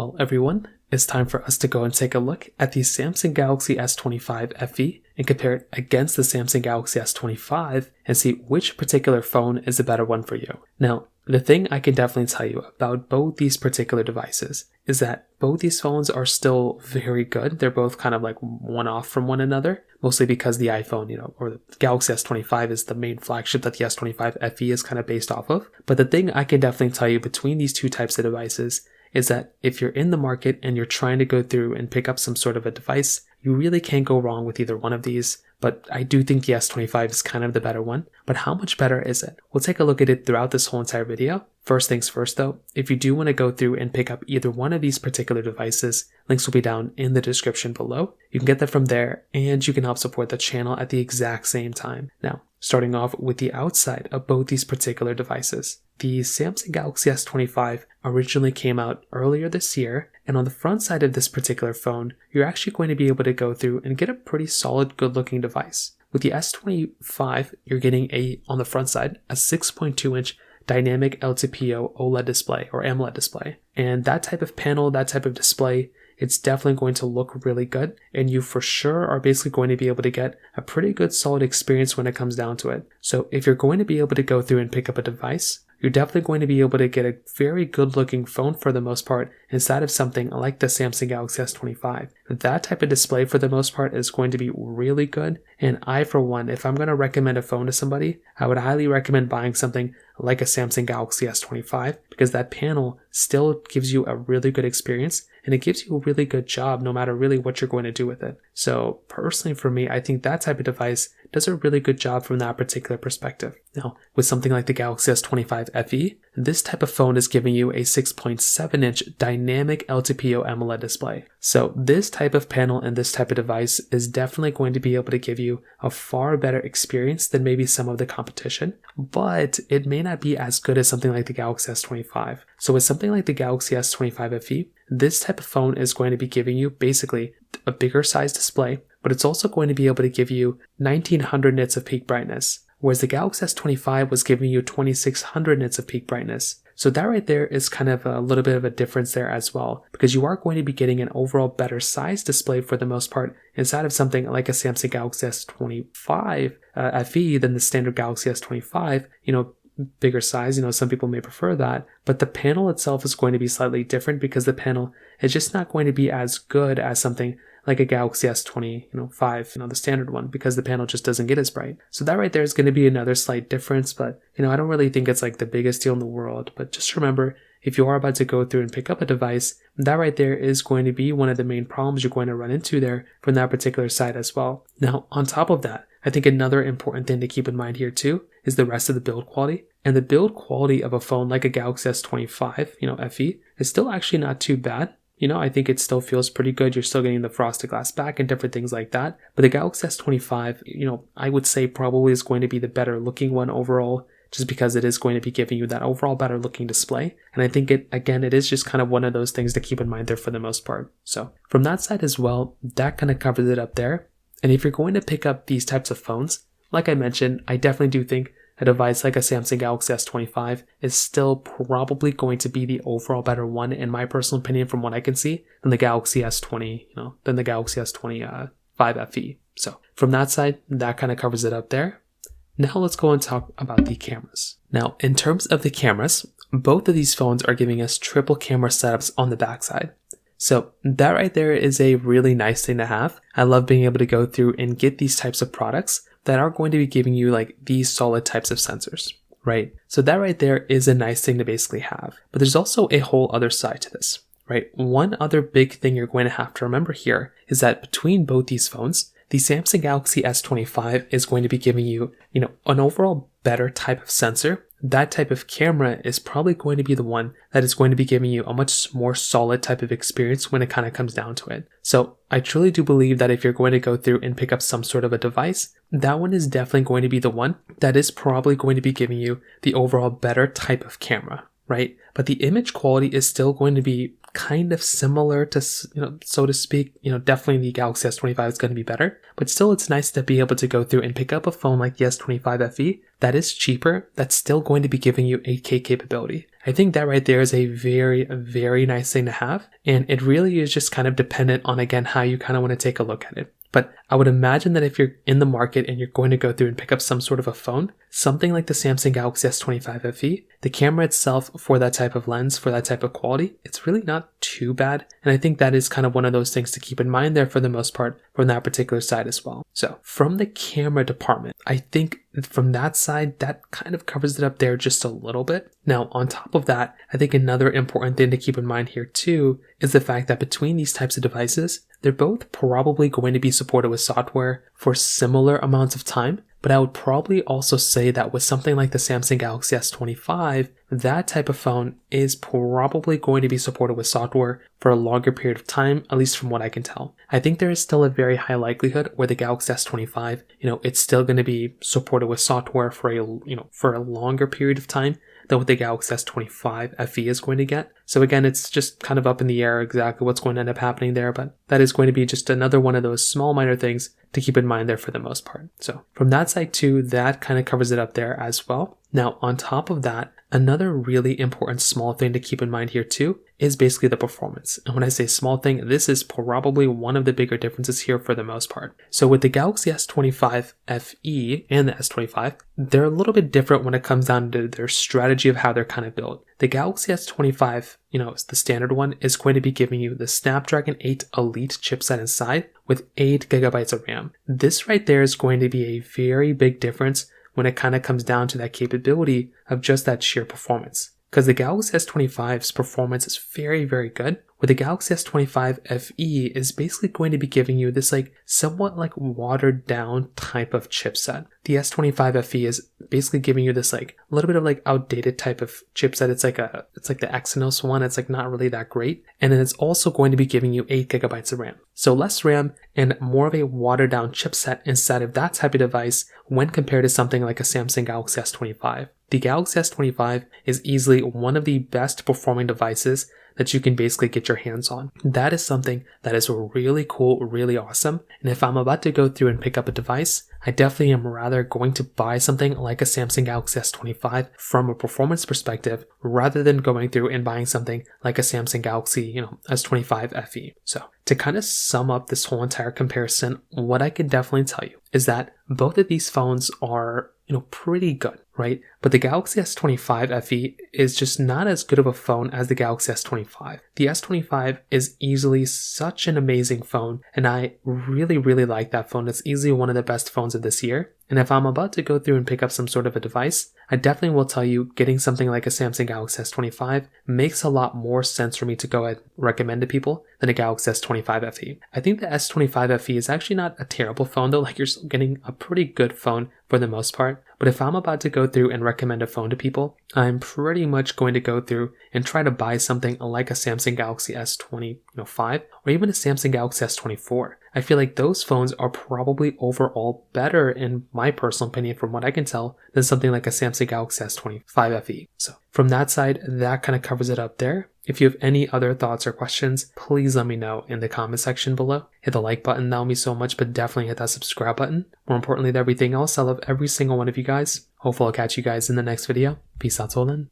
Well, everyone, it's time for us to go and take a look at the Samsung Galaxy S25 FE and compare it against the Samsung Galaxy S25 and see which particular phone is a better one for you. Now, the thing I can definitely tell you about both these particular devices is that both these phones are still very good. They're both kind of like one off from one another, mostly because the iPhone, or the Galaxy S25 is the main flagship that the S25 FE is kind of based off of. But the thing I can definitely tell you between these two types of devices is that if you're in the market and you're trying to go through and pick up some sort of a device, you really can't go wrong with either one of these. But I do think the S25 is kind of the better one. But how much better is it? We'll take a look at it throughout this whole entire video. First things first though, if you do want to go through and pick up either one of these particular devices, links will be down in the description below. You can get that from there and you can help support the channel at the exact same time. Now, starting off with the outside of both these particular devices. The Samsung Galaxy S25 originally came out earlier this year, and on the front side of this particular phone, you're actually going to be able to go through and get a pretty solid, good-looking device. With the S25, you're getting on the front side, a 6.2-inch dynamic LTPO OLED display, or AMOLED display. And that type of panel, that type of display, it's definitely going to look really good, and you for sure are basically going to be able to get a pretty good solid experience when it comes down to it. So if you're going to be able to go through and pick up a device, you're definitely going to be able to get a very good looking phone for the most part inside of something like the Samsung Galaxy S25. That type of display for the most part is going to be really good, and I for one, if I'm going to recommend a phone to somebody, I would highly recommend buying something like a Samsung Galaxy S25 because that panel still gives you a really good experience and it gives you a really good job no matter really what you're going to do with it. So personally for me, I think that type of device does a really good job from that particular perspective. Now, with something like the Galaxy S25 FE, this type of phone is giving you a 6.7-inch dynamic LTPO AMOLED display. So this type of panel and this type of device is definitely going to be able to give you a far better experience than maybe some of the competition, but it may not be as good as something like the Galaxy S25. So with something like the Galaxy S25 FE, this type of phone is going to be giving you basically a bigger size display, but it's also going to be able to give you 1900 nits of peak brightness, whereas the Galaxy S25 was giving you 2600 nits of peak brightness. So that right there is kind of a little bit of a difference there as well, because you are going to be getting an overall better size display for the most part inside of something like a Samsung Galaxy S25 FE than the standard Galaxy S25, bigger size, some people may prefer that, but the panel itself is going to be slightly different because the panel is just not going to be as good as something like a Galaxy S25, the standard one, because the panel just doesn't get as bright. So that right there is going to be another slight difference, but I don't really think it's like the biggest deal in the world. But just remember, if you are about to go through and pick up a device, that right there is going to be one of the main problems you're going to run into there from that particular side as well. Now, on top of that, I think another important thing to keep in mind here too is the rest of the build quality. And the build quality of a phone like a Galaxy S25, FE, is still actually not too bad. I think it still feels pretty good. You're still getting the frosted glass back and different things like that. But the Galaxy S25, I would say probably is going to be the better looking one overall, just because it is going to be giving you that overall better looking display. And I think it is just kind of one of those things to keep in mind there for the most part. So from that side as well, that kind of covers it up there. And if you're going to pick up these types of phones, like I mentioned, I definitely do think a device like a Samsung Galaxy S25 is still probably going to be the overall better one, in my personal opinion, from what I can see, than the Galaxy S20, than the Galaxy S25 FE. So from that side, that kind of covers it up there. Now let's go and talk about the cameras. Now, in terms of the cameras, both of these phones are giving us triple camera setups on the backside. So that right there is a really nice thing to have. I love being able to go through and get these types of products that are going to be giving you like these solid types of sensors, right? So that right there is a nice thing to basically have. But there's also a whole other side to this, right? One other big thing you're going to have to remember here is that between both these phones, the Samsung Galaxy S25 is going to be giving you, an overall better type of sensor. That type of camera is probably going to be the one that is going to be giving you a much more solid type of experience when it kind of comes down to it. So I truly do believe that if you're going to go through and pick up some sort of a device, that one is definitely going to be the one that is probably going to be giving you the overall better type of camera, right? But the image quality is still going to be kind of similar to, so to speak. Definitely the Galaxy S25 is going to be better, but still it's nice to be able to go through and pick up a phone like the S25 FE that is cheaper, that's still going to be giving you 8K capability. I think that right there is a very, very nice thing to have, and it really is just kind of dependent on, again, how you kind of want to take a look at it. But I would imagine that if you're in the market and you're going to go through and pick up some sort of a phone, something like the Samsung Galaxy S25 FE, the camera itself for that type of lens, for that type of quality, it's really not too bad. And I think that is kind of one of those things to keep in mind there for the most part from that particular side as well. So from the camera department, I think from that side, that kind of covers it up there just a little bit. Now, on top of that, I think another important thing to keep in mind here too is the fact that between these types of devices, they're both probably going to be supported with software for similar amounts of time. But I would probably also say that with something like the Samsung Galaxy S25, that type of phone is probably going to be supported with software for a longer period of time, at least from what I can tell. I think there is still a very high likelihood where the Galaxy S25, it's still going to be supported with software for a longer period of time than what the Galaxy S25 FE is going to get. So again, it's just kind of up in the air exactly what's going to end up happening there, but that is going to be just another one of those small minor things to keep in mind there for the most part. So from that side too, that kind of covers it up there as well. Now, on top of that, another really important small thing to keep in mind here too is basically the performance. And when I say small thing, this is probably one of the bigger differences here for the most part. So with the Galaxy S25 FE and the S25, they're a little bit different when it comes down to their strategy of how they're kind of built. The Galaxy S25, the standard one, is going to be giving you the Snapdragon 8 Elite chipset inside with 8 gigabytes of RAM. This right there is going to be a very big difference when it kind of comes down to that capability of just that sheer performance. Because the Galaxy S25's performance is very, very good, where the Galaxy S25 FE is basically going to be giving you this somewhat watered down type of chipset. The S25 FE is basically giving you this a little bit of outdated type of chipset. It's like the Exynos one. It's not really that great. And then it's also going to be giving you 8 gigabytes of RAM. So less RAM and more of a watered down chipset inside of that type of device when compared to something like a Samsung Galaxy S25. The Galaxy S25 is easily one of the best performing devices that you can basically get your hands on. That is something that is really cool, really awesome. And if I'm about to go through and pick up a device, I definitely am rather going to buy something like a Samsung Galaxy S25 from a performance perspective, rather than going through and buying something like a Samsung Galaxy, S25 FE. So to kind of sum up this whole entire comparison, what I can definitely tell you is that both of these phones are, pretty good, right? But the Galaxy S25 FE is just not as good of a phone as the Galaxy S25. The S25 is easily such an amazing phone, and I really, really like that phone. It's easily one of the best phones of this year. And if I'm about to go through and pick up some sort of a device, I definitely will tell you getting something like a Samsung Galaxy S25 makes a lot more sense for me to go ahead and recommend to people than a Galaxy S25 FE. I think the S25 FE is actually not a terrible phone though, you're still getting a pretty good phone for the most part. But if I'm about to go through and recommend a phone to people, I'm pretty much going to go through and try to buy something like a Samsung Galaxy S25 or even a Samsung Galaxy S24. I feel like those phones are probably overall better, in my personal opinion, from what I can tell, than something like a Samsung Galaxy S25 FE. So from that side, that kind of covers it up there. If you have any other thoughts or questions, please let me know in the comment section below. Hit the like button, that would mean so much, but definitely hit that subscribe button. More importantly than everything else, I love every single one of you guys. Hopefully I'll catch you guys in the next video. Peace out till then.